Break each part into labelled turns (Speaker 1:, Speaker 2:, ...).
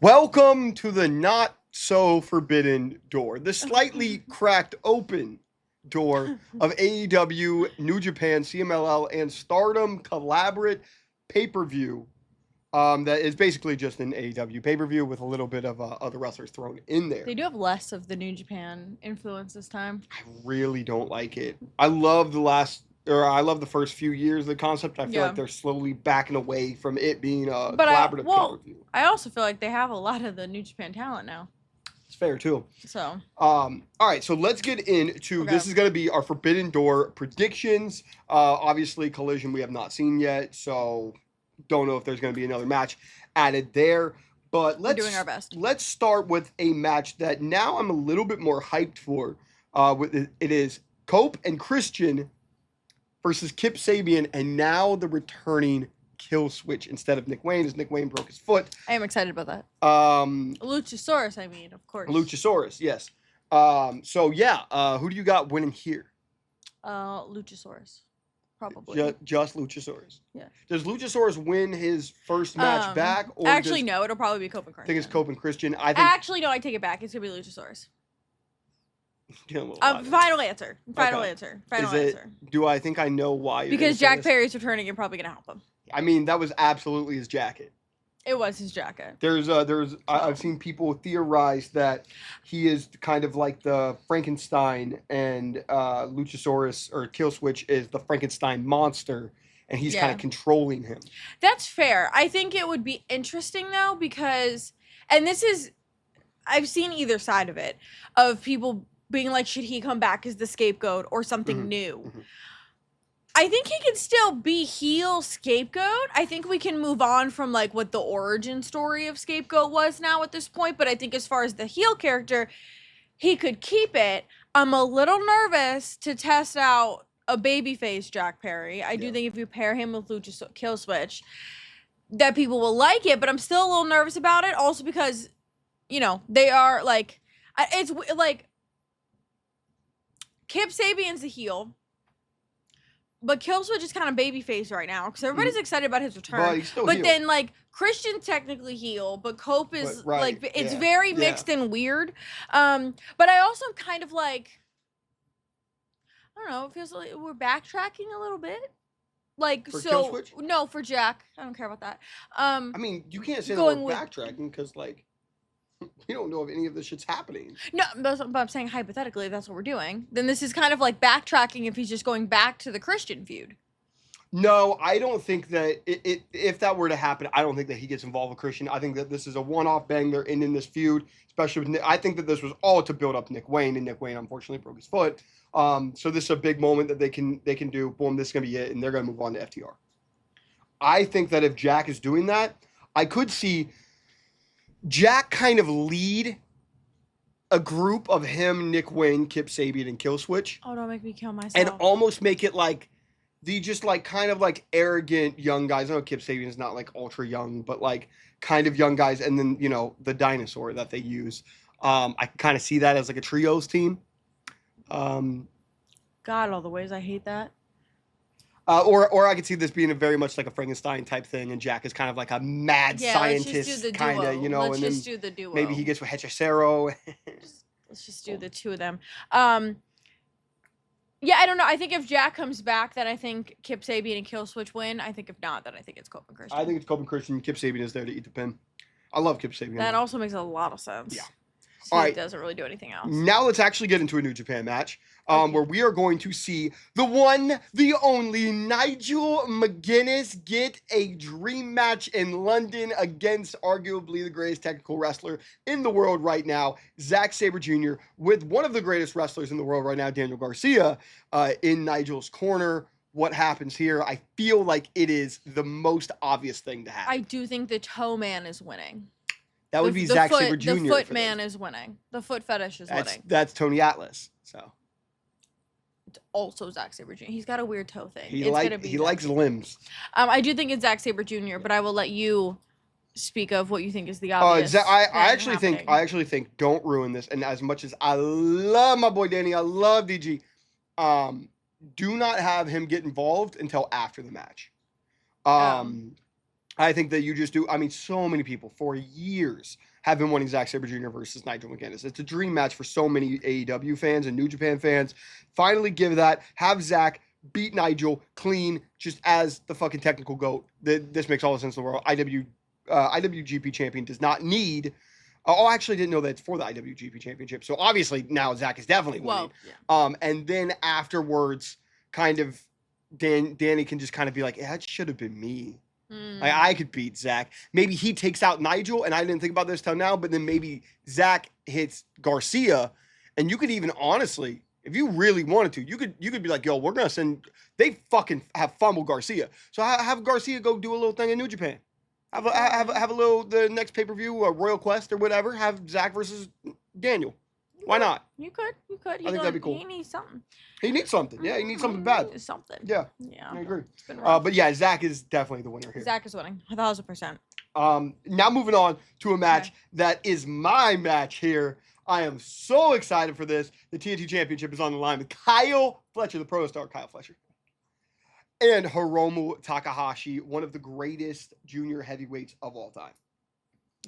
Speaker 1: Welcome to the not so forbidden door, the slightly cracked open door of AEW, New Japan, CMLL, and Stardom collaborate pay-per-view. That is basically just an AEW pay-per-view with a little bit of other wrestlers thrown in there.
Speaker 2: They do have less of the New Japan influence this time.
Speaker 1: I really don't like it. I love the first few years of the concept. I feel like they're slowly backing away from it being a collaborative pay-per-view.
Speaker 2: I also feel like they have a lot of the New Japan talent now.
Speaker 1: It's fair too.
Speaker 2: So.
Speaker 1: All right, so let's get into this. Is going to be our Forbidden Door predictions. Obviously, Collision we have not seen yet, so don't know if there's going to be another match added there. But
Speaker 2: we're doing our best.
Speaker 1: Let's start with a match that now I'm a little bit more hyped for. It is Cope and Christian versus Kip Sabian, and now the returning Kill Switch instead of Nick Wayne, as Nick Wayne broke his foot.
Speaker 2: I am excited about that. Luchasaurus, I mean, of course.
Speaker 1: Luchasaurus, yes. Who do you got winning here?
Speaker 2: Luchasaurus, probably.
Speaker 1: Just Luchasaurus.
Speaker 2: Yeah.
Speaker 1: Does Luchasaurus win his first match back?
Speaker 2: Or actually, no. It'll probably be Cope and Christian.
Speaker 1: I think it's Cope and Christian.
Speaker 2: Actually, no. I take it back. It's gonna be Luchasaurus. Final answer. Final answer.
Speaker 1: Do I think I know why?
Speaker 2: Because Jack Perry's returning and probably gonna help him.
Speaker 1: I mean, that was absolutely his jacket.
Speaker 2: It was his jacket.
Speaker 1: I've seen people theorize that he is kind of like the Frankenstein, and Luchasaurus or Killswitch is the Frankenstein monster, and he's kind of controlling him.
Speaker 2: That's fair. I think it would be interesting though, because, and this is, I've seen either side of it, of people being like, should he come back as the scapegoat or something new? Mm-hmm. I think he can still be heel scapegoat. I think we can move on from like what the origin story of scapegoat was now at this point. But I think as far as the heel character, he could keep it. I'm a little nervous to test out a babyface Jack Perry. I do think if you pair him with Killswitch, that people will like it. But I'm still a little nervous about it. Also because, you know, they are like, it's like Kip Sabian's the heel. But Killswitch is kind of babyface right now because everybody's excited about his return. But then, like, Christian's technically heel, but Cope is, it's very mixed and weird. But I also kind of like, I don't know, it feels like we're backtracking a little bit. Like,
Speaker 1: for Killswitch?
Speaker 2: No, for Jack. I don't care about that.
Speaker 1: I mean, you can't say that we're backtracking because, like, we don't know if any of this shit's happening.
Speaker 2: No, but I'm saying hypothetically, if that's what we're doing, then this is kind of like backtracking if he's just going back to the Christian feud.
Speaker 1: No, I don't think that if that were to happen, I don't think that he gets involved with Christian. I think that this is a one-off bang. They're ending this feud, especially with Nick. I think that this was all to build up Nick Wayne, and Nick Wayne unfortunately broke his foot. So this is a big moment that they can do. Boom, this is gonna be it, and they're gonna move on to FTR. I think that if Jack is doing that, I could see Jack kind of lead a group of him, Nick Wayne, Kip Sabian, and Killswitch.
Speaker 2: Oh, don't make me kill myself.
Speaker 1: And almost make it like the just like kind of like arrogant young guys. I know Kip Sabian is not like ultra young, but like kind of young guys. And then, you know, the dinosaur that they use. I kind of see that as like a trios team.
Speaker 2: God, all the ways I hate that.
Speaker 1: Or I could see this being very much like a Frankenstein type thing, and Jack is kind of like a mad scientist, kind of, you know.
Speaker 2: Let's just do the duo.
Speaker 1: Maybe he gets with Hechicero.
Speaker 2: Let's just do the two of them. Yeah, I don't know. I think if Jack comes back, then I think Kip Sabian and Killswitch win. I think if not, then I think it's Cope and Christian.
Speaker 1: I think it's Cope and Christian. Kip Sabian is there to eat the pin. I love Kip Sabian.
Speaker 2: That also makes a lot of sense.
Speaker 1: Yeah.
Speaker 2: So all right. He doesn't really do anything else.
Speaker 1: Now let's actually get into a New Japan match, where we are going to see the one, the only Nigel McGinness get a dream match in London against arguably the greatest technical wrestler in the world right now, Zack Sabre Jr., with one of the greatest wrestlers in the world right now, Daniel Garcia, in Nigel's corner. What happens here? I feel like it is the most obvious thing to happen.
Speaker 2: I do think the toe man is winning.
Speaker 1: That would be Zack Sabre Jr.
Speaker 2: The foot man is winning. The foot fetish is winning.
Speaker 1: That's Tony Atlas. So
Speaker 2: it's also Zack Sabre Jr. He's got a weird toe thing.
Speaker 1: He likes limbs.
Speaker 2: I do think it's Zack Sabre Jr., but I will let you speak of what you think is the obvious.
Speaker 1: I actually think don't ruin this. And as much as I love my boy Danny, I love DG. Do not have him get involved until after the match. I think that you just do. I mean, so many people for years have him winning Zack Sabre Jr. versus Nigel McGinness. It's a dream match for so many AEW fans and New Japan fans. Finally give that. Have Zack beat Nigel clean, just as the fucking technical GOAT. This makes all the sense in the world. IWGP champion does not need... I actually didn't know that it's for the IWGP Championship. So obviously now Zack is definitely winning.
Speaker 2: Yeah.
Speaker 1: And then afterwards, kind of, Danny can just kind of be like, that should have been me. Like, I could beat Zack. Maybe he takes out Nigel, and I didn't think about this till now, but then maybe Zack hits Garcia, and you could even honestly, if you really wanted to, you could be like, yo, we're gonna send. They fucking have fun with Garcia, so have Garcia go do a little thing in New Japan. Have a little the next pay-per-view, Royal Quest or whatever. Have Zack versus Daniel. Why not?
Speaker 2: You could.
Speaker 1: I think that'd be cool.
Speaker 2: He needs something.
Speaker 1: He needs something. Yeah, he needs something bad.
Speaker 2: Something.
Speaker 1: Yeah.
Speaker 2: Yeah.
Speaker 1: I agree.
Speaker 2: It's been rough.
Speaker 1: But yeah, Zack is definitely the winner here.
Speaker 2: Zack is winning 1,000%.
Speaker 1: Now moving on to a match that is my match here. I am so excited for this. The TNT Championship is on the line with Kyle Fletcher, the pro star Kyle Fletcher, and Hiromu Takahashi, one of the greatest junior heavyweights of all time.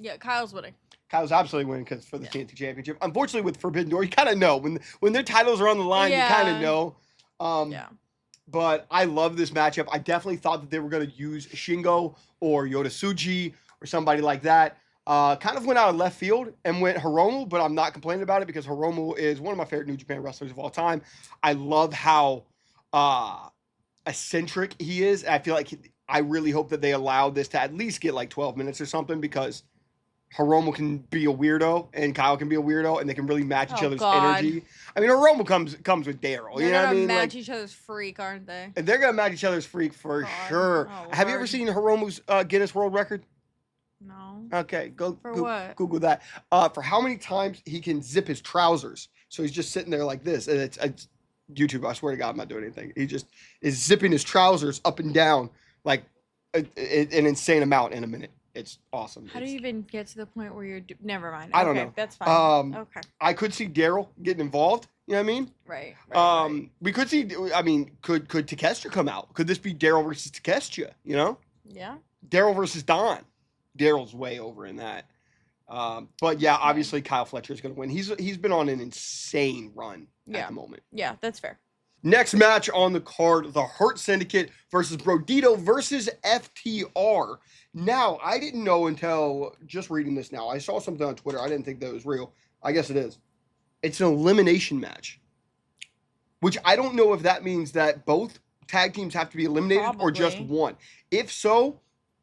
Speaker 2: Yeah, Kyle's winning.
Speaker 1: Kyle's absolutely winning because for the TNT Championship. Unfortunately, with Forbidden Door, you kind of know when their titles are on the line. You kind of know. But I love this matchup. I definitely thought that they were going to use Shingo or Yota Tsuji or somebody like that. Kind of went out of left field and went Hiromu, but I'm not complaining about it because Hiromu is one of my favorite New Japan wrestlers of all time. I love how eccentric he is. I feel like I really hope that they allow this to at least get like 12 minutes or something because Hiromu can be a weirdo and Kyle can be a weirdo and they can really match each other's energy. I mean, Hiromu comes with Daryl. You know what I mean?
Speaker 2: They're gonna match each other's freak, aren't they?
Speaker 1: And they're gonna match each other's freak for sure.
Speaker 2: Oh,
Speaker 1: have you ever seen Hiromu's Guinness World Record?
Speaker 2: No.
Speaker 1: Okay,
Speaker 2: what?
Speaker 1: Google that. For how many times he can zip his trousers. So he's just sitting there like this. And it's YouTube, I swear to God, I'm not doing anything. He just is zipping his trousers up and down like an insane amount in a minute. It's awesome.
Speaker 2: How do you even get to the point where you're... Never mind.
Speaker 1: I don't know.
Speaker 2: That's fine. Okay.
Speaker 1: I could see Daryl getting involved. You know what I mean?
Speaker 2: Right.
Speaker 1: We could see... I mean, could Takeshita come out? Could this be Daryl versus Takeshita? You know?
Speaker 2: Yeah.
Speaker 1: Daryl versus Don. Daryl's way over in that. But yeah, obviously Kyle Fletcher is going to win. He's been on an insane run at the moment.
Speaker 2: Yeah, that's fair.
Speaker 1: Next match on the card, the Hurt Syndicate versus Brodito versus FTR. Now, I didn't know until just reading this now. I saw something on Twitter. I didn't think that was real. I guess it is. It's an elimination match, which I don't know if that means that both tag teams have to be eliminated or just one. If so,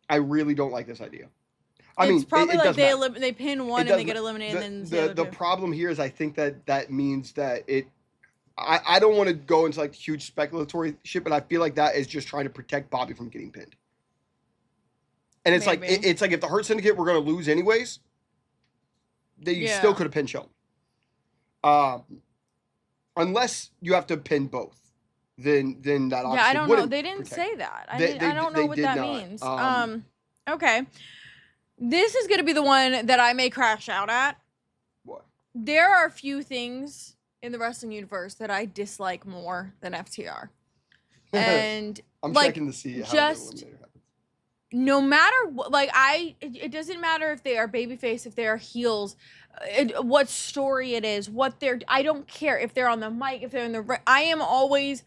Speaker 1: I really don't like this idea.
Speaker 2: It's probably like they pin one and they get eliminated. And then
Speaker 1: the problem here is I think that means that it... I don't want to go into like huge speculatory shit, but I feel like that is just trying to protect Bobby from getting pinned. And it's like it's like if the Hurt Syndicate were going to lose anyways, then you still could have pinned Shelton. Unless you have to pin both, then that obviously
Speaker 2: I don't know. They didn't say that. I don't know what that means. Okay, this is going to be the one that I may crash out at.
Speaker 1: What?
Speaker 2: There are a few things in the wrestling universe that I dislike more than FTR. And
Speaker 1: I'm checking to see how
Speaker 2: just no matter what, like it doesn't matter if they are babyface, if they are heels, what story it is, I don't care if they're on the mic, if they're in the I am always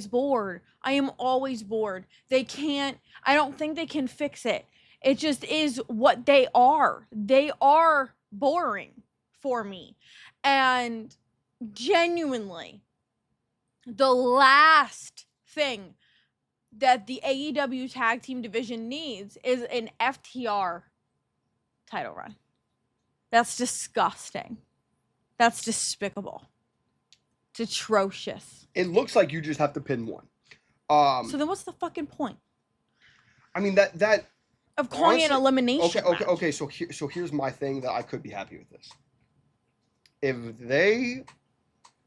Speaker 2: bored. I am always bored. I don't think they can fix it. It just is what they are. They are boring for me. And genuinely, the last thing that the AEW tag team division needs is an FTR title run. That's disgusting. That's despicable. It's atrocious.
Speaker 1: It looks like you just have to pin one.
Speaker 2: So then what's the fucking point?
Speaker 1: I mean, that
Speaker 2: of calling it an elimination match.
Speaker 1: Okay. So here's my thing that I could be happy with this. If they,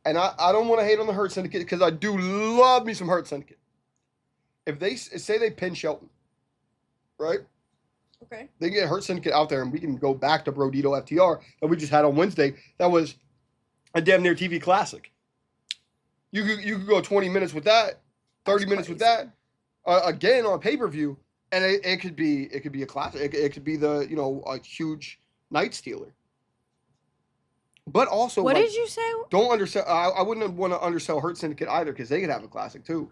Speaker 1: and I don't want to hate on the Hurt Syndicate because I do love me some Hurt Syndicate. If they say they pin Shelton, right?
Speaker 2: Okay.
Speaker 1: They get Hurt Syndicate out there and we can go back to Brodito FTR that we just had on Wednesday. That was a damn near TV classic. You could go 20 minutes with that, 30 minutes with that, again on pay-per-view, and it could be a classic. It could be a huge Night Stealer. But also,
Speaker 2: What
Speaker 1: like,
Speaker 2: did you say?
Speaker 1: don't undersell. I wouldn't want to undersell Hurt Syndicate either because they could have a classic too.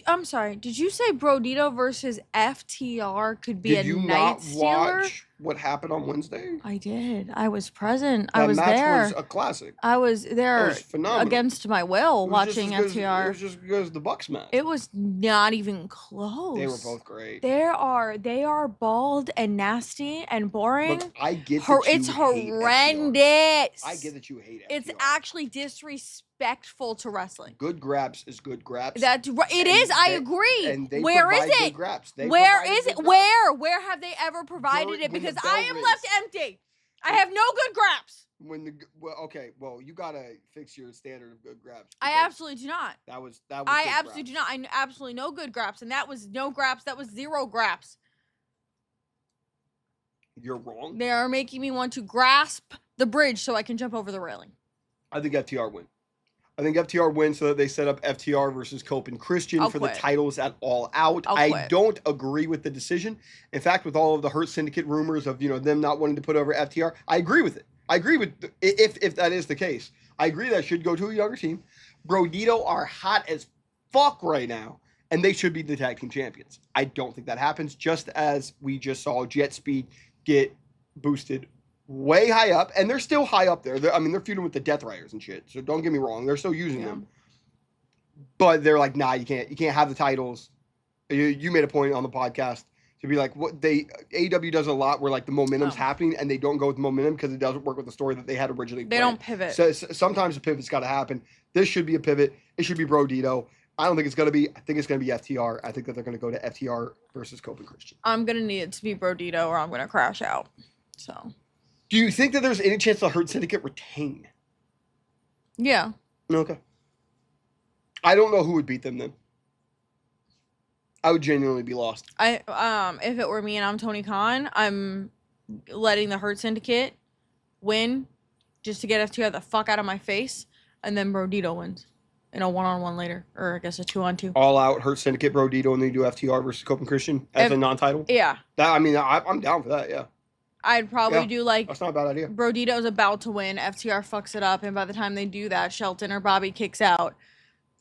Speaker 2: I'm sorry. Did you say Brodito versus FTR could be
Speaker 1: Did
Speaker 2: a
Speaker 1: you
Speaker 2: Night
Speaker 1: not
Speaker 2: Stealer?
Speaker 1: watch what happened on Wednesday?
Speaker 2: I did. I was present.
Speaker 1: That
Speaker 2: I was
Speaker 1: match
Speaker 2: there.
Speaker 1: was a classic.
Speaker 2: I was there
Speaker 1: It was phenomenal.
Speaker 2: against my will
Speaker 1: It was
Speaker 2: watching
Speaker 1: just as good
Speaker 2: FTR.
Speaker 1: It was just because the Bucks match.
Speaker 2: It was not even close.
Speaker 1: They were both great.
Speaker 2: They are bald and nasty and boring.
Speaker 1: Look, I get that
Speaker 2: It's
Speaker 1: you hate
Speaker 2: horrendous.
Speaker 1: FTR. I get that you hate FTR.
Speaker 2: It's actually disrespectful to wrestling.
Speaker 1: Good grabs is good grabs.
Speaker 2: That's right. It is. I agree.
Speaker 1: And they
Speaker 2: Where is
Speaker 1: provide good
Speaker 2: it?
Speaker 1: grabs.
Speaker 2: Where is it? Where have they ever provided it?
Speaker 1: When the
Speaker 2: Because
Speaker 1: bell
Speaker 2: I am
Speaker 1: rings.
Speaker 2: left empty. I have no good grabs.
Speaker 1: Well, you gotta fix your standard of good grabs.
Speaker 2: I
Speaker 1: because
Speaker 2: absolutely do not.
Speaker 1: That was. I
Speaker 2: I absolutely do not. I absolutely no good grabs, and that was no grabs. That was zero grabs.
Speaker 1: You're wrong.
Speaker 2: They are making me want to grasp the bridge so I can jump over the railing.
Speaker 1: I think FTR win. I think FTR wins so that they set up FTR versus Cope and Christian for the titles at All Out. I don't agree with the decision. In fact, with all of the Hurt Syndicate rumors of them not wanting to put over FTR, I agree with it. I agree with if that is the case. I agree that should go to a younger team. Brodito are hot as fuck right now, and they should be the tag team champions. I don't think that happens. Just as we just saw Jet Speed get boosted way high up, and they're still high up there. They're feuding with the Death Riders and shit. So don't get me wrong, they're still using them. But they're like, nah, you can't have the titles. You made a point on the podcast to be like, what AEW does a lot where like the momentum's happening and they don't go with momentum because it doesn't work with the story that they had originally planned.
Speaker 2: They don't pivot.
Speaker 1: So sometimes the pivot's got to happen. This should be a pivot. It should be Brodito. I don't think it's going to be. I think it's going to be FTR. I think that they're going to go to FTR versus Cope and Christian.
Speaker 2: I'm going to need it to be Brodito or I'm going to crash out. So.
Speaker 1: Do you think that there's any chance the Hurt Syndicate retain?
Speaker 2: Yeah.
Speaker 1: Okay. I don't know who would beat them then. I would genuinely be lost.
Speaker 2: If it were me and I'm Tony Khan, I'm letting the Hurt Syndicate win just to get FTR the fuck out of my face, and then Brodito wins in a 1-on-1 later, or I guess a 2-on-2.
Speaker 1: All out Hurt Syndicate, Brodito, and then you do FTR versus Cope and Christian as a non-title.
Speaker 2: Yeah.
Speaker 1: I'm down for that. Yeah.
Speaker 2: I'd probably do like
Speaker 1: that's not a bad idea.
Speaker 2: Brodito's about to win, FTR fucks it up, and by the time they do that, Shelton or Bobby kicks out,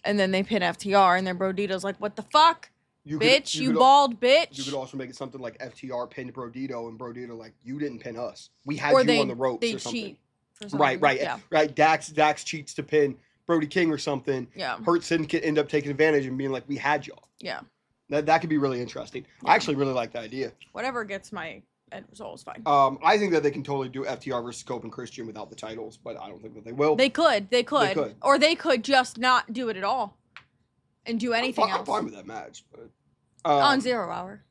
Speaker 2: and then they pin FTR, and then Brodito's like, "What the fuck, you bald bitch!"
Speaker 1: You could also make it something like FTR pinned Brodito, and Brodito like, "You didn't pin us. We had you on the ropes or something."
Speaker 2: Cheat for something.
Speaker 1: Right. Dax cheats to pin Brody King or something.
Speaker 2: Yeah.
Speaker 1: Hurt Syndicate end up taking advantage and being like, "We had y'all."
Speaker 2: Yeah.
Speaker 1: That could be really interesting. Yeah. I actually really like the idea.
Speaker 2: Whatever gets my end result is fine.
Speaker 1: I think that they can totally do FTR versus Cope and Christian without the titles, but I don't think that they will.
Speaker 2: They could. Or they could just not do it at all and do anything else.
Speaker 1: I'm fine with that match. But,
Speaker 2: on 0 Hour.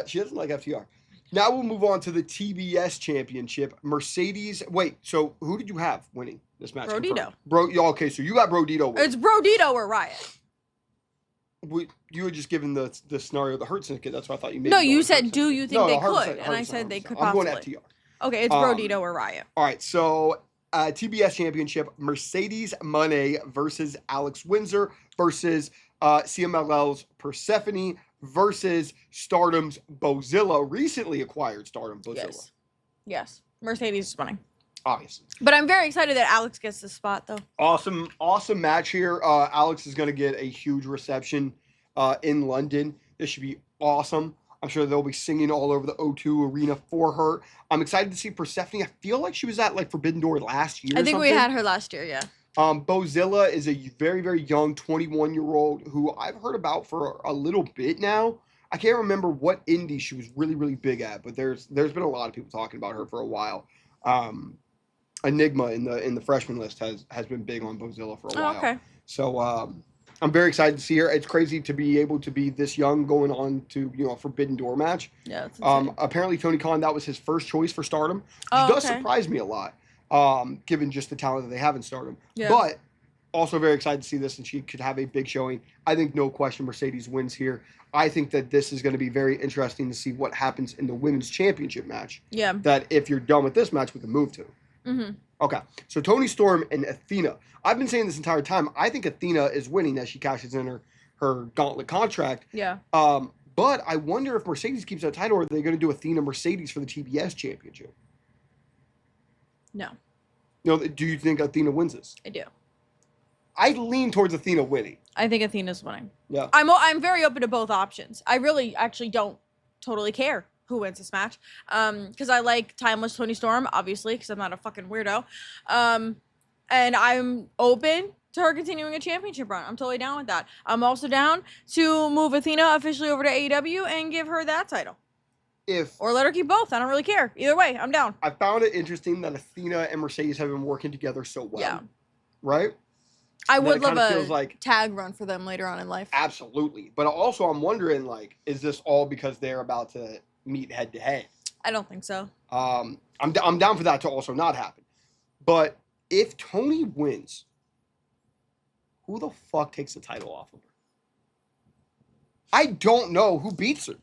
Speaker 1: She doesn't like FTR. Now we'll move on to the TBS Championship. Mercedes. Wait, so who did you have winning this match?
Speaker 2: Brodito.
Speaker 1: Okay, so you got Brodito winning.
Speaker 2: It's Brodito or Riot.
Speaker 1: You were just given the scenario of the Hurt Syndicate. That's what I thought you made.
Speaker 2: No, you said, do you think they could? And I said they could possibly.
Speaker 1: I'm going FTR.
Speaker 2: Okay, it's Brodito or Riot.
Speaker 1: All right, so TBS Championship, Mercedes Moné versus Alex Windsor versus CMLL's Persephone versus Stardom's Bozilla, recently acquired Stardom Bozilla.
Speaker 2: Yes. Mercedes is winning.
Speaker 1: Obviously.
Speaker 2: But I'm very excited that Alex gets this spot, though.
Speaker 1: Awesome match here. Alex is going to get a huge reception in London. This should be awesome. I'm sure they'll be singing all over the O2 arena for her. I'm excited to see Persephone. I feel like she was at like Forbidden Door last year.
Speaker 2: I think we had her last year, yeah.
Speaker 1: Bozilla is a very, very young 21-year-old who I've heard about for a little bit now. I can't remember what indie she was really, really big at, but there's been a lot of people talking about her for a while. Enigma in the freshman list has been big on Bozilla for a while.
Speaker 2: Okay.
Speaker 1: So I'm very excited to see her. It's crazy to be able to be this young going on to a Forbidden Door match.
Speaker 2: Yeah. That's insane.
Speaker 1: Apparently Tony Khan, that was his first choice for Stardom, which does surprise me a lot, given just the talent that they have in Stardom.
Speaker 2: Yeah.
Speaker 1: But also very excited to see this, and she could have a big showing. I think no question Mercedes wins here. I think that this is going to be very interesting to see what happens in the women's championship match.
Speaker 2: Yeah.
Speaker 1: That if you're done with this match, we can move to.
Speaker 2: Mm-hmm.
Speaker 1: Okay, so Toni Storm and Athena. I've been saying this entire time. I think Athena is winning as she cashes in her gauntlet contract.
Speaker 2: Yeah.
Speaker 1: But I wonder if Mercedes keeps that title, or are they going to do Athena Mercedes for the TBS Championship?
Speaker 2: No.
Speaker 1: Do you think Athena wins this?
Speaker 2: I do.
Speaker 1: I lean towards Athena winning.
Speaker 2: I think Athena's winning.
Speaker 1: Yeah.
Speaker 2: I'm very open to both options. I really actually don't totally care who wins this match. Because I like Timeless Toni Storm, obviously, because I'm not a fucking weirdo. And I'm open to her continuing a championship run. I'm totally down with that. I'm also down to move Athena officially over to AEW and give her that title. Or let her keep both. I don't really care. Either way, I'm down.
Speaker 1: I found it interesting that Athena and Mercedes have been working together so well.
Speaker 2: Yeah.
Speaker 1: Right?
Speaker 2: I would love a tag run for them later on in life.
Speaker 1: Absolutely. But also I'm wondering, is this all because they're about to meet head to head?
Speaker 2: I don't think so.
Speaker 1: I'm down for that to also not happen. But if Toni wins, who the fuck takes the title off of her? I don't know who beats her.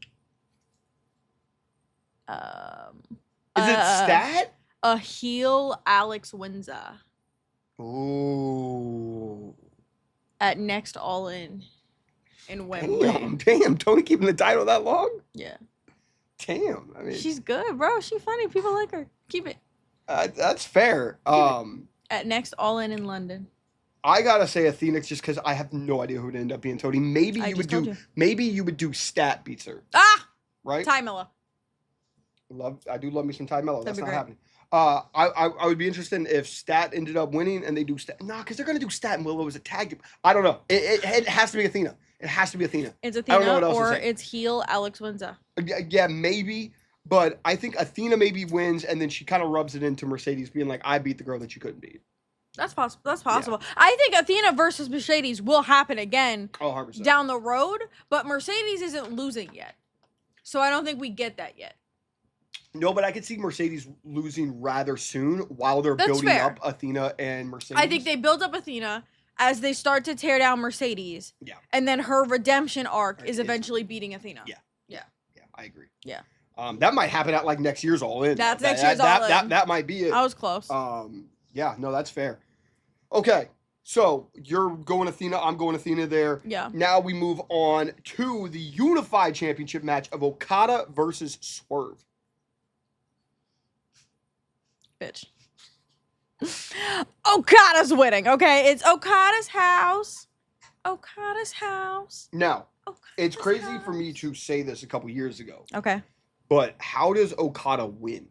Speaker 1: Is it Stat?
Speaker 2: A heel Alex Winza.
Speaker 1: Ooh.
Speaker 2: At next All In Wembley.
Speaker 1: Damn. Toni keeping the title that long?
Speaker 2: Yeah.
Speaker 1: Damn. I mean,
Speaker 2: she's good, bro. She's funny. People like her. Keep it.
Speaker 1: That's fair.
Speaker 2: At next All In London.
Speaker 1: I gotta say Athena just because I have no idea who would end up being Toni. Maybe you would do Stat beats her. Right?
Speaker 2: Ty Miller.
Speaker 1: I do love me some Ty Mello. That's not happening. I would be interested if Stat ended up winning and they do Stat. Nah, because they're gonna do Stat and Willow as a tag team. I don't know. It has to be Athena. It has to be Athena.
Speaker 2: It's Athena I don't know what else or it's heel Alex Winza.
Speaker 1: Yeah, maybe. But I think Athena maybe wins and then she kind of rubs it into Mercedes being like, I beat the girl that you couldn't beat.
Speaker 2: That's possible. Yeah. I think Athena versus Mercedes will happen again
Speaker 1: 100%.
Speaker 2: Down the road, but Mercedes isn't losing yet. So I don't think we get that yet.
Speaker 1: No, but I could see Mercedes losing rather soon while they're building up Athena and Mercedes.
Speaker 2: I think they build up Athena as they start to tear down Mercedes.
Speaker 1: Yeah.
Speaker 2: And then her redemption arc is eventually beating Athena.
Speaker 1: Yeah, I agree.
Speaker 2: Yeah.
Speaker 1: That might happen at next year's All In.
Speaker 2: That's next year's All In.
Speaker 1: That might be it.
Speaker 2: I was close.
Speaker 1: Yeah, no, that's fair. Okay, so you're going Athena, I'm going Athena there.
Speaker 2: Yeah.
Speaker 1: Now we move on to the Unified Championship match of Okada versus Swerve.
Speaker 2: Bitch. Okada's winning, okay? It's Okada's house. Okada's house.
Speaker 1: Now, it's crazy for me to say this a couple years ago.
Speaker 2: Okay.
Speaker 1: But how does Okada win?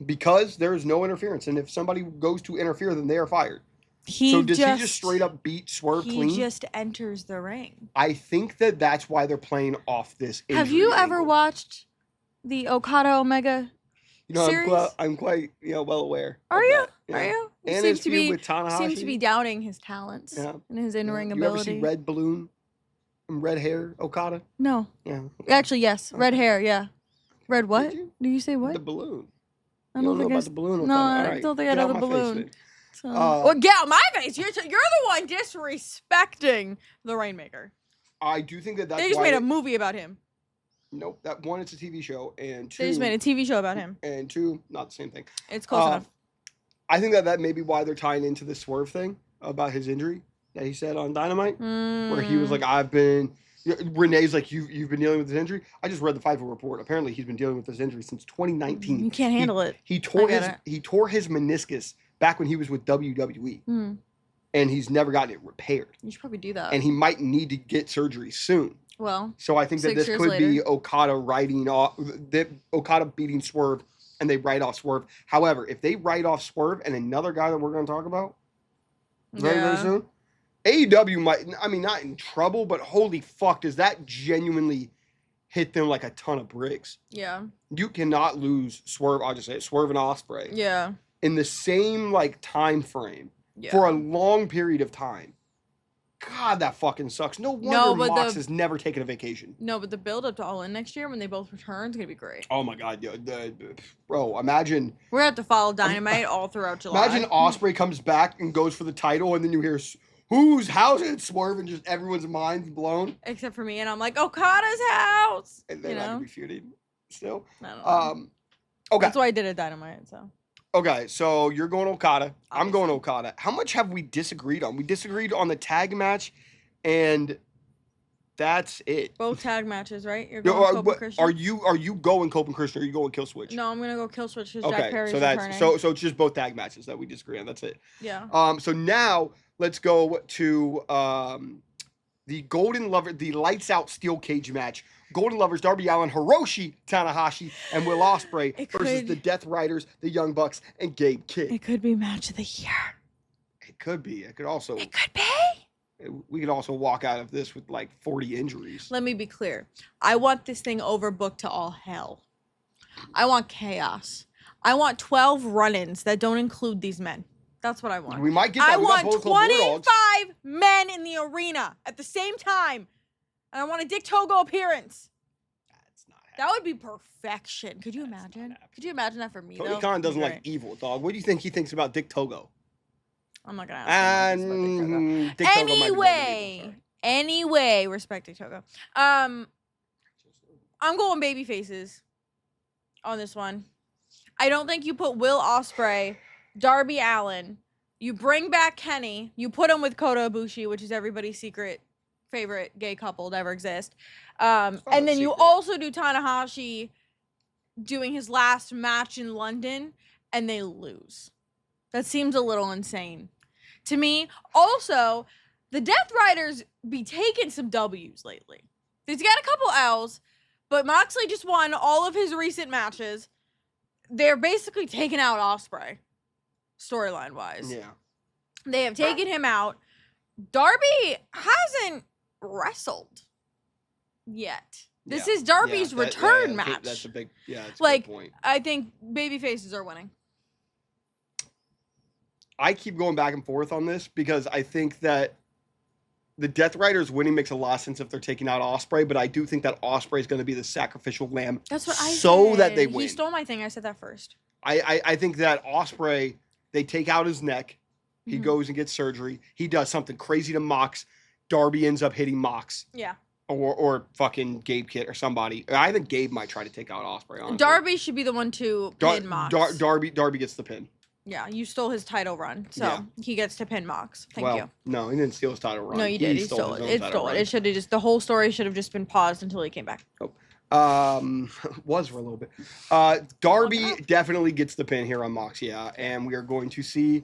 Speaker 1: Because there's no interference. And if somebody goes to interfere, then they are fired. Does he just straight up beat Swerve clean?
Speaker 2: He just enters the ring.
Speaker 1: I think that's why they're playing off this injury
Speaker 2: Have you ever
Speaker 1: angle.
Speaker 2: watched the Okada Omega series?
Speaker 1: I'm quite well aware.
Speaker 2: Are you?
Speaker 1: Yeah.
Speaker 2: Are you?
Speaker 1: And his feud with Tanahashi.
Speaker 2: Seems to be doubting his talents and his in-ring ability.
Speaker 1: You ever see Red Balloon? Red hair Okada?
Speaker 2: No.
Speaker 1: Yeah.
Speaker 2: Actually, yes. Red hair, yeah. Red what? Did you say what?
Speaker 1: The balloon.
Speaker 2: I don't think
Speaker 1: know about the balloon Okada.
Speaker 2: No, I don't think I know the balloon. Well, get out my face. You're the one disrespecting the Rainmaker.
Speaker 1: I do think that's
Speaker 2: they just made a movie about him.
Speaker 1: Nope. That one, it's a TV show, and two,
Speaker 2: they just made a TV show about him.
Speaker 1: And two, not the same thing.
Speaker 2: It's close enough.
Speaker 1: I think that may be why they're tying into the Swerve thing about his injury that he said on Dynamite, where he was like, Renee's like, you've been dealing with this injury. I just read the Fightful report. Apparently, he's been dealing with this injury since 2019.
Speaker 2: You can't handle it.
Speaker 1: He tore his meniscus back when he was with WWE, and he's never gotten it repaired.
Speaker 2: You should probably do that.
Speaker 1: And he might need to get surgery soon.
Speaker 2: Well,
Speaker 1: so I think that this could be Okada Okada beating Swerve, and they write off Swerve. However, if they write off Swerve and another guy that we're going to talk about very soon, AEW might, not in trouble, but holy fuck, does that genuinely hit them like a ton of bricks?
Speaker 2: Yeah.
Speaker 1: You cannot lose Swerve, I'll just say it, Swerve and Ospreay.
Speaker 2: Yeah.
Speaker 1: In the same time frame for a long period of time. God, that fuking sucks. No wonder Mox has never taken a vacation.
Speaker 2: No, but the build up to All In next year when they both return is going to be great.
Speaker 1: Oh my God. Bro, imagine.
Speaker 2: We're going to have to follow Dynamite all throughout July.
Speaker 1: Imagine Ospreay comes back and goes for the title, and then you hear, whose house is Swerve, and just everyone's mind's blown.
Speaker 2: Except for me, and I'm like, Okada's house.
Speaker 1: And they're not going to be feuding still.
Speaker 2: I don't know.
Speaker 1: Okay.
Speaker 2: That's why I did a Dynamite, so.
Speaker 1: Okay, so you're going Okada.
Speaker 2: Obviously.
Speaker 1: I'm going Okada. How much have we disagreed on? We disagreed on the tag match and That's it.
Speaker 2: Both tag matches, right? You're
Speaker 1: No,
Speaker 2: going Cope Christian.
Speaker 1: are you going Cope and Christian, or are you going Kill Switch?
Speaker 2: No, I'm gonna go Kill Switch because Jack
Speaker 1: Okay,
Speaker 2: Perry's
Speaker 1: so that's
Speaker 2: returning.
Speaker 1: so it's just both tag matches that we disagree on. That's it.
Speaker 2: Yeah.
Speaker 1: So now let's go to the Golden Lover, the Lights Out Steel Cage match. Golden Lovers, Darby Allin, Hiroshi Tanahashi, and Will Ospreay versus the Death Riders, the Young Bucks, and Gabe Kidd.
Speaker 2: It could be match of the year.
Speaker 1: It could be. It could also.
Speaker 2: It could be.
Speaker 1: We could also walk out of this with like 40 injuries.
Speaker 2: Let me be clear. I want this thing overbooked to all hell. I want chaos. I want 12 run-ins that don't include these men. That's what I want.
Speaker 1: We might get that.
Speaker 2: I want 25 men in the arena at the same time. And I want a Dick Togo appearance.
Speaker 1: That's not happening.
Speaker 2: That would be perfection. Could you imagine? Could you imagine that for me,
Speaker 1: Tony
Speaker 2: though?
Speaker 1: Khan doesn't like evil, dog. What do you think he thinks about Dick Togo?
Speaker 2: I'm not going to ask him
Speaker 1: Dick Togo.
Speaker 2: Anyway, respect Dick Togo. I'm going baby faces on this one. I don't think you put Will Ospreay, Darby Allin. You bring back Kenny. You put him with Kota Ibushi, which is everybody's secret favorite gay couple to ever exist. And then you also do Tanahashi doing his last match in London, and they lose. That seems a little insane to me. Also, the Death Riders be taking some W's lately. He's got a couple L's, but Moxley just won all of his recent matches. They're basically taking out Ospreay, storyline-wise.
Speaker 1: Yeah.
Speaker 2: They have taken him out. Darby hasn't wrestled yet. This is Darby's return match.
Speaker 1: That's a big, that's a
Speaker 2: good
Speaker 1: point.
Speaker 2: I think baby faces are winning.
Speaker 1: I keep going back and forth on this because I think that the Death Riders winning makes a lot of sense if they're taking out Ospreay, but I do think that Ospreay is going to be the sacrificial lamb.
Speaker 2: That's what I said.
Speaker 1: So that they win.
Speaker 2: He stole my thing. I said that first.
Speaker 1: I think that Ospreay, they take out his neck. He goes and gets surgery. He does something crazy to Mox. Darby ends up hitting Mox.
Speaker 2: Yeah.
Speaker 1: Or fucking Gabe Kidd or somebody. I think Gabe might try to take out Ospreay. Honestly.
Speaker 2: Darby should be the one to pin Mox.
Speaker 1: Darby gets the pin.
Speaker 2: Yeah, you stole his title run, so he gets to pin Mox. Thank you.
Speaker 1: No, he didn't steal his title run.
Speaker 2: No, you did. He stole it. It stole it. It should have just, the whole story should have just been paused until he came back.
Speaker 1: Oh. Was for a little bit. Darby definitely gets the pin here on Mox, and we are going to see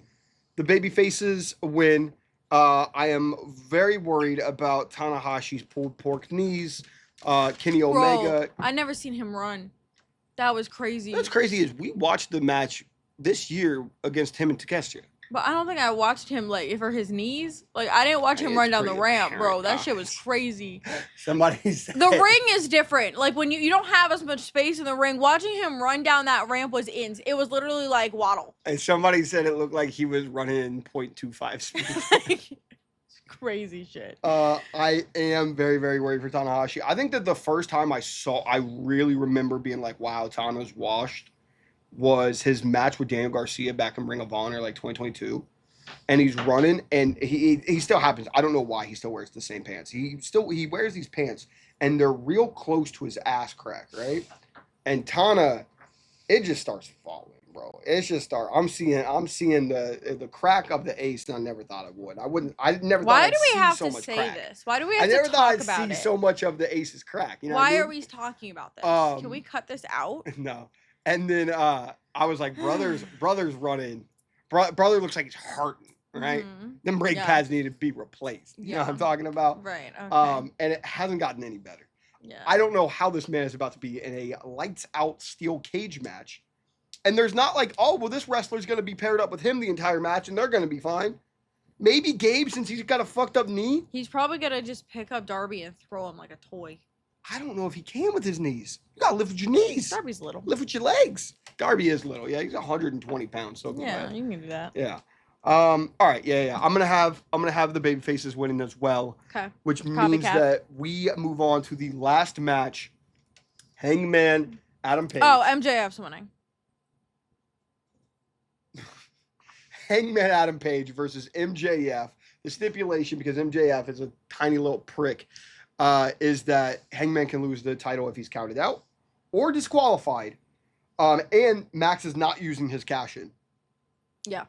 Speaker 1: the baby faces win. I am very worried about Tanahashi's pulled pork knees. Kenny Omega.
Speaker 2: I never seen him run. That was crazy.
Speaker 1: What's crazy is we watched the match this year against him and Takeshita.
Speaker 2: But I don't think I watched him like for his knees. Like I didn't watch him run down the ramp, bro. That shit was crazy.
Speaker 1: Somebody said
Speaker 2: the ring is different. Like when you don't have as much space in the ring, watching him run down that ramp was it was literally like waddle.
Speaker 1: And somebody said it looked like he was running in 0.25 speed.
Speaker 2: Crazy shit.
Speaker 1: I am very, very worried for Tanahashi. I think that the first time I really remember being like, wow, Tana's washed, was his match with Daniel Garcia back in Ring of Honor, like 2022. And he's running, and he still happens. I don't know why he still wears the same pants. He wears these pants, and they're real close to his ass crack, right? And Tana, it just starts falling, bro. It's just I'm seeing the crack of the ace, and I never thought I would. I never.
Speaker 2: Why
Speaker 1: thought
Speaker 2: do we have
Speaker 1: so
Speaker 2: to
Speaker 1: much
Speaker 2: say
Speaker 1: crack.
Speaker 2: this? Why do we have
Speaker 1: to
Speaker 2: talk about it?
Speaker 1: I never thought I'd see so much of the ace's crack. You know
Speaker 2: why
Speaker 1: what I mean?
Speaker 2: are we talking about this? Can we cut this out?
Speaker 1: No. And then I was like, brother's running. Brother looks like he's hurting, right?
Speaker 2: Mm-hmm.
Speaker 1: Them brake pads need to be replaced. You know what I'm talking about?
Speaker 2: Right. Okay.
Speaker 1: And it hasn't gotten any better.
Speaker 2: Yeah.
Speaker 1: I don't know how this man is about to be in a lights out steel cage match. And there's not like, oh, well, this wrestler's going to be paired up with him the entire match and they're going to be fine. Maybe Gabe, since he's got a fucked up knee.
Speaker 2: He's probably going to just pick up Darby and throw him like a toy.
Speaker 1: I don't know if he can with his knees. You gotta lift with your knees.
Speaker 2: Darby's little.
Speaker 1: Lift with your legs. Darby is little. Yeah, he's 120 pounds. So
Speaker 2: yeah, you can do that.
Speaker 1: Yeah. All right. Yeah. I'm gonna have the baby faces winning as well.
Speaker 2: Okay.
Speaker 1: Which means that we move on to the last match. Hangman Adam Page.
Speaker 2: Oh, MJF's winning.
Speaker 1: Hangman Adam Page versus MJF. The stipulation, because MJF is a tiny little prick, is that Hangman can lose the title if he's counted out or disqualified. And Max is not using his cash-in.
Speaker 2: Yeah.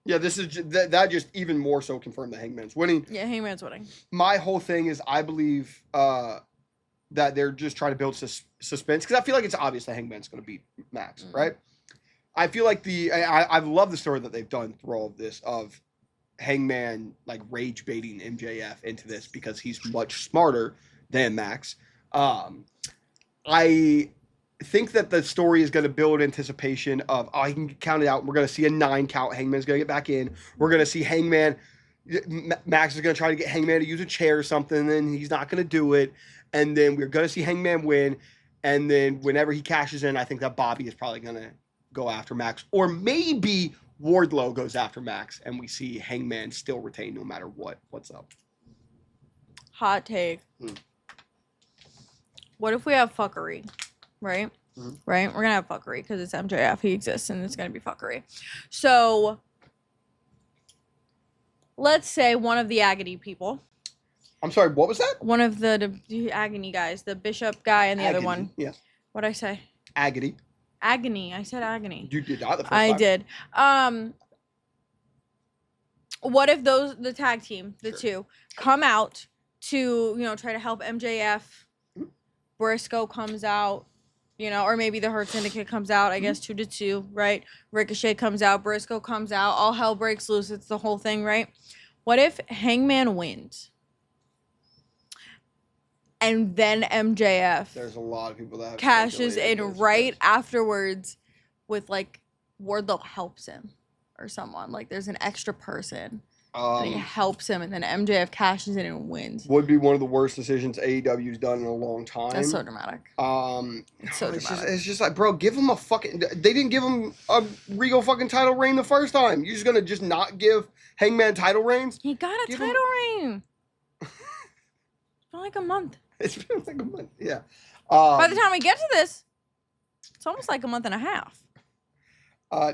Speaker 1: Yeah, this is that just even more so confirmed that Hangman's winning.
Speaker 2: Yeah, Hangman's winning.
Speaker 1: My whole thing is I believe that they're just trying to build suspense because I feel like it's obvious that Hangman's going to beat Max, right? I feel like I love the story that they've done through all of this of Hangman like rage baiting MJF into this because he's much smarter than Max. I think that the story is going to build anticipation of, he can count it out. We're going to see a 9 count. Hangman's going to get back in. We're going to see Hangman. Max is going to try to get Hangman to use a chair or something, and he's not going to do it. And then we're going to see Hangman win. And then whenever he cashes in, I think that Bobby is probably going to go after Max. Or maybe Wardlow goes after Max, and we see Hangman still retain no matter what's up.
Speaker 2: Hot take. What if we have fuckery? Right?
Speaker 1: Mm-hmm.
Speaker 2: Right? We're going to have fuckery because it's MJF. He exists and it's going to be fuckery. So, let's say one of the Agony people.
Speaker 1: I'm sorry, what was that?
Speaker 2: One of the Agony guys. The Bishop guy and the
Speaker 1: Agony,
Speaker 2: other one.
Speaker 1: Yeah.
Speaker 2: What'd I say?
Speaker 1: Agony.
Speaker 2: Agony. I said Agony.
Speaker 1: You did not the first
Speaker 2: I
Speaker 1: time.
Speaker 2: did. What if the tag team, the two, come out to, try to help MJF. Briscoe comes out, or maybe the Hurt Syndicate comes out, I guess 2-2, right? Ricochet comes out, Briscoe comes out, all hell breaks loose. It's the whole thing, right? What if Hangman wins? And then MJF
Speaker 1: There's a lot of people that have
Speaker 2: cashes in
Speaker 1: this,
Speaker 2: right afterwards with, like, Wardlow helps him or someone. Like, there's an extra person. And he helps him, and then MJF cashes in and wins.
Speaker 1: Would be one of the worst decisions AEW's done in a long time.
Speaker 2: That's so dramatic. It's so dramatic.
Speaker 1: It's just like, bro, give him a fucking... They didn't give him a Regal fucking title reign the first time. You're just going to just not give Hangman title reigns?
Speaker 2: He got a title reign. It's been like a month.
Speaker 1: It's been like a month, yeah.
Speaker 2: By the time we get to this, it's almost like a month and a half.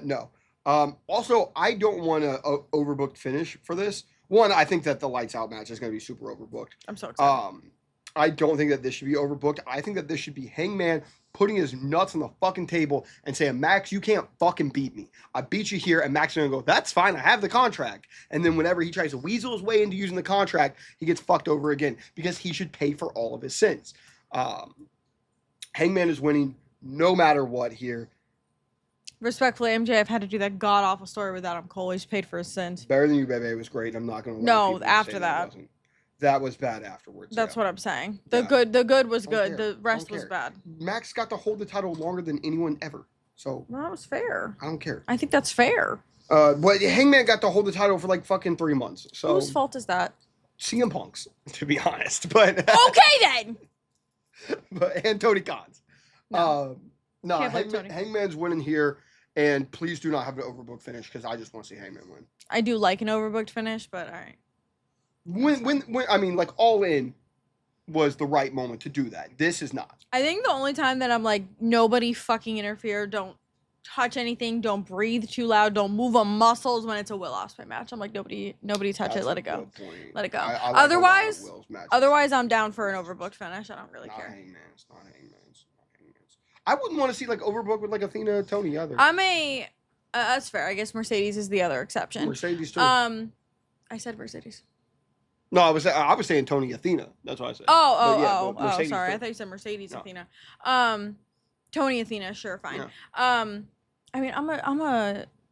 Speaker 1: No. Also, I don't want a overbooked finish for this. One, I think that the lights out match is going to be super overbooked.
Speaker 2: I'm so excited.
Speaker 1: I don't think that this should be overbooked. I think that this should be Hangman putting his nuts on the fucking table and saying, Max, you can't fucking beat me. I beat you here, and Max is going to go, that's fine, I have the contract. And then whenever he tries to weasel his way into using the contract, he gets fucked over again because he should pay for all of his sins. Hangman is winning no matter what here.
Speaker 2: Respectfully, MJF had to do that god-awful story with Adam Cole. He's paid for his sins.
Speaker 1: Better Than You, Baby was great. I'm not going to lie.
Speaker 2: No, after that.
Speaker 1: That was bad afterwards.
Speaker 2: That's what I'm saying. The good was good. The rest was bad.
Speaker 1: Max got to hold the title longer than anyone ever. So
Speaker 2: well, that was fair.
Speaker 1: I don't care.
Speaker 2: I think that's fair.
Speaker 1: But Hangman got to hold the title for like fucking 3 months. So
Speaker 2: whose fault is that?
Speaker 1: CM Punk's, to be honest. But
Speaker 2: okay then.
Speaker 1: And Tony Khan's.
Speaker 2: No,
Speaker 1: Hangman's winning here. And please do not have an overbooked finish because I just want to see Hangman win.
Speaker 2: I do like an overbooked finish, but all right.
Speaker 1: When I mean, like, All In was the right moment to do that. This is not.
Speaker 2: I think the only time that I'm like, nobody fucking interfere, don't touch anything, don't breathe too loud, don't move a muscle is when it's a Will Ospreay match. I'm like, nobody touch it, let it go. Let it go.
Speaker 1: I like
Speaker 2: otherwise, I'm down for an overbooked finish. I don't really care.
Speaker 1: Hangman's, not Hangman's. I wouldn't want to see like overbooked with like Athena Tony either.
Speaker 2: That's fair. I guess Mercedes is the other exception.
Speaker 1: Mercedes too.
Speaker 2: I said Mercedes.
Speaker 1: No, I was saying Tony Athena. That's what I said.
Speaker 2: Oh, sorry. I thought you said Mercedes Athena. Tony Athena, sure, fine. Yeah. I mean,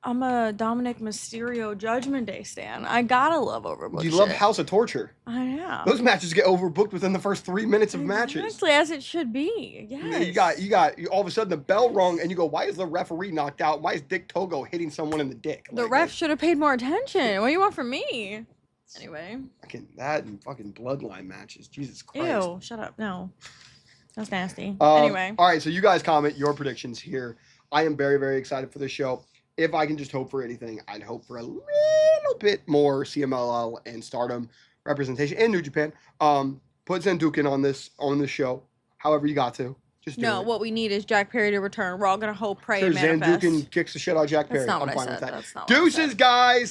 Speaker 2: I'm a Dominic Mysterio Judgment Day stan. I gotta love overbooked.
Speaker 1: You love House of Torture.
Speaker 2: I know.
Speaker 1: Those matches get overbooked within the first 3 minutes of matches.
Speaker 2: Exactly, as it should be. Yes.
Speaker 1: You got all of a sudden the bell rung and you go, why is the referee knocked out? Why is Dick Togo hitting someone in the dick?
Speaker 2: The ref should have paid more attention. What do you want from me? Anyway.
Speaker 1: That and fucking bloodline matches. Jesus Christ.
Speaker 2: Ew, shut up. No. That's nasty. Anyway.
Speaker 1: All right, so you guys comment your predictions here. I am very, very excited for this show. If I can just hope for anything, I'd hope for a little bit more CMLL and Stardom representation and New Japan. Put Zenduken on this show. However you got to. Just do it.
Speaker 2: What we need is Jack Perry to return. We're all gonna hope, pray,
Speaker 1: sure,
Speaker 2: and manifest.
Speaker 1: Zenduken kicks the shit out of Jack Perry.
Speaker 2: That's not what
Speaker 1: I'm fine
Speaker 2: I said.
Speaker 1: with that.
Speaker 2: That's not what I
Speaker 1: Deuces,
Speaker 2: said.
Speaker 1: guys.